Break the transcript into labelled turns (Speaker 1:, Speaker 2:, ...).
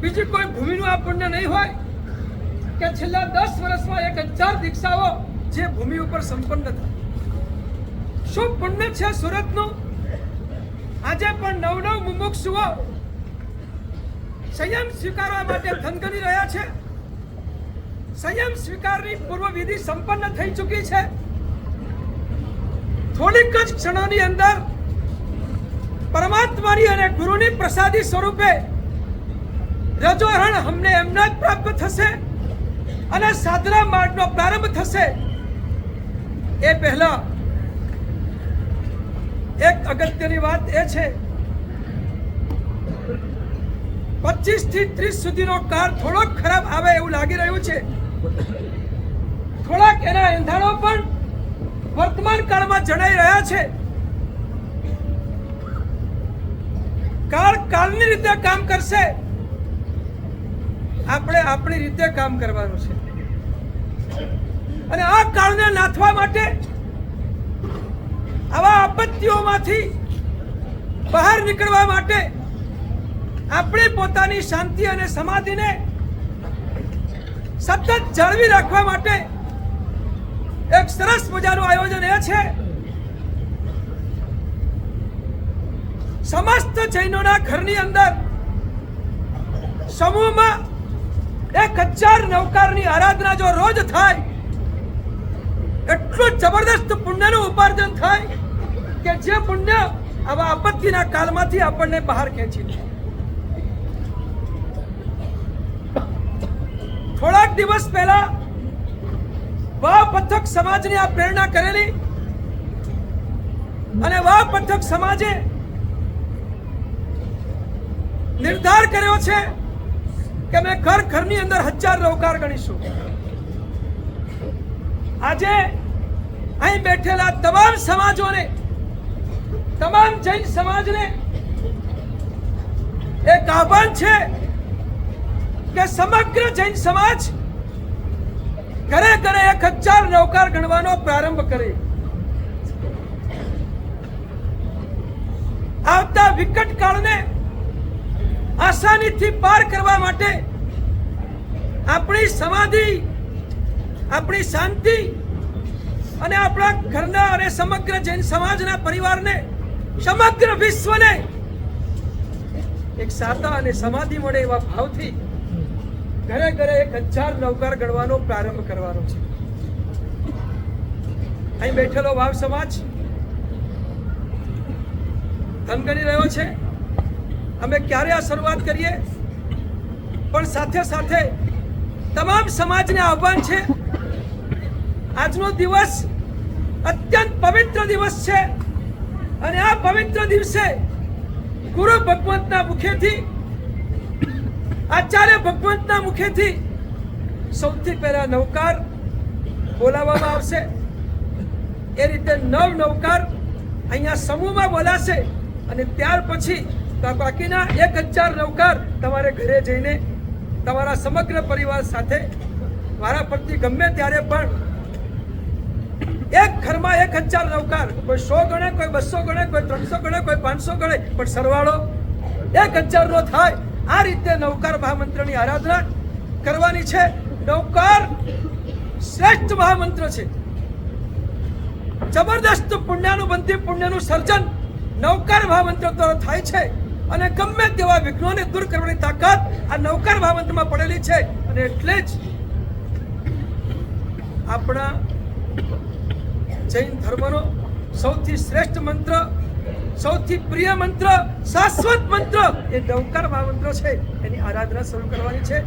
Speaker 1: બીજી કોઈ ભૂમિનું આ પુણ્ય નહીં હોય કે છેલ્લા 10 વર્ષમાં 1000 દીક્ષાઓ જે ભૂમિ ઉપર સંપન્ન થાય. શું પુણ્ય છે સુરતનું? આજે પણ 9 મુમુક્ષુઓ સંયમ સ્વીકારવા માટે થનગની રહ્યા છે. સંયમ સ્વીકારની પૂર્વ વિધિ સંપન્ન થઈ ચૂકી છે. થોડીક જ ક્ષણોની અંદર પરમાત્માની અને ગુરુની પ્રસાદી સ્વરૂપે રજોહરણ અમને એમના જ પ્રાપ્ત થશે અને સાધના માર્ગનો પ્રારંભ થશે. એ પહેલા એક અગત્યની વાત એ છે, 25 થી 30 સુધીનો કાળ થોડોક ખરાબ આવે એવું લાગી રહ્યું છે. થોડાક એના એંધાણો પણ વર્તમાન કાળમાં જણાઈ રહ્યા છે. કાળ કાળની રીતે કામ કરશે, આપણે આપણી રીતે કામ કરવાનું છે. અને આ કાળને નાથવા માટે, આવા આપત્તિઓમાંથી બહાર નીકળવા માટે આપણે પોતાની શાંતિ અને સમાધિને સતત જાળવી રાખવા માટે એક સરસ મજાનું આયોજન એ છે, સમસ્ત જૈનોના ઘરની અંદર સમૂહમાં 1000 નવકારની આરાધના જો રોજ થાય, એટલું જબરદસ્ત પુણ્યનું ઉપાર્જન થાય કે જે પુણ્ય આવા આપત્તિના કાળમાંથી આપણને બહાર ખેંચી લે. થોડાક દિવસ પહેલા વાવ પથક સમાજની આ પ્રેરણા કરેલી અને વાવ પથક સમાજે નિર્ધાર કર્યો છે કે અમે ઘરની અંદર 1000 નવકાર ગણીશું. આજે અહીં બેઠેલા તમામ સમાજોને, તમામ જૈન સમાજને એક આહ્વાન છે કે સમગ્ર જૈન સમાજ ઘરે ઘરે 1000 નવકાર ગણવાનો પ્રારંભ કરે. આવતા વિકટ કાળને આસાનીથી પાર કરવા માટે આપણી સમાધિ, આપણી શાંતિ અને આપણા ઘરના અને સમગ્ર જૈન સમાજના પરિવારને, સમગ્ર વિશ્વને એક સાતા અને સમાધિ મળે એવા ભાવથી ઘરે ઘરે 1000 નવકાર ગણવાનો પ્રારંભ કરવાનો છે. અહીં બેઠેલો વાવ સમાજ થનગની રહ્યો છે. અમે ક્યારે આ શરૂઆત કરીએ, પણ સાથે સાથે તમામ સમાજને આહ્વાન છે. આજનો દિવસ અત્યંત પવિત્ર દિવસ છે અને આ પવિત્ર દિવસે ગુરુ ભગવંતના મુખેથી, આચાર્ય ભગવંતના મુખેથી સૌથી પહેલા નવકાર બોલાવવામાં આવશે. એ રીતે 9 નવકાર અહીંયા સમૂહમાં બોલાશે અને ત્યાર પછી બાકીના 1000 નવકાર તમારે ઘરે જઈને તમારા સમગ્ર પરિવાર સાથે વારાફરતી ગમે ત્યારે પણ એક ઘરમાં 1000 નવકાર, કોઈ 100 ગણે, કોઈ 200 ગણે, કોઈ 300 ગણે, કોઈ 500 ગણે, પણ સરવાળો 1000 નો થાય. આ રીતે નવકાર મહામંત્રની આરાધના કરવાની છે. નવકાર શ્રેષ્ઠ મહામંત્ર છે. જબરદસ્ત પુણ્યાનુબંધી પુણ્યનું સર્જન નવકાર મહામંત્ર દ્વારા થાય છે અને ગમે તેવા વિઘ્નોને દૂર કરવાની તાકાત આ નવકાર મહામંત્રમાં પડેલી છે. અને એટલે જ આપણા જૈન ધર્મનો સૌથી શ્રેષ્ઠ મંત્ર, સૌથી પ્રિય મંત્ર, શાશ્વત મંત્ર એ નવકાર મહામંત્ર છે. એની આરાધના શરૂ કરવાની છે.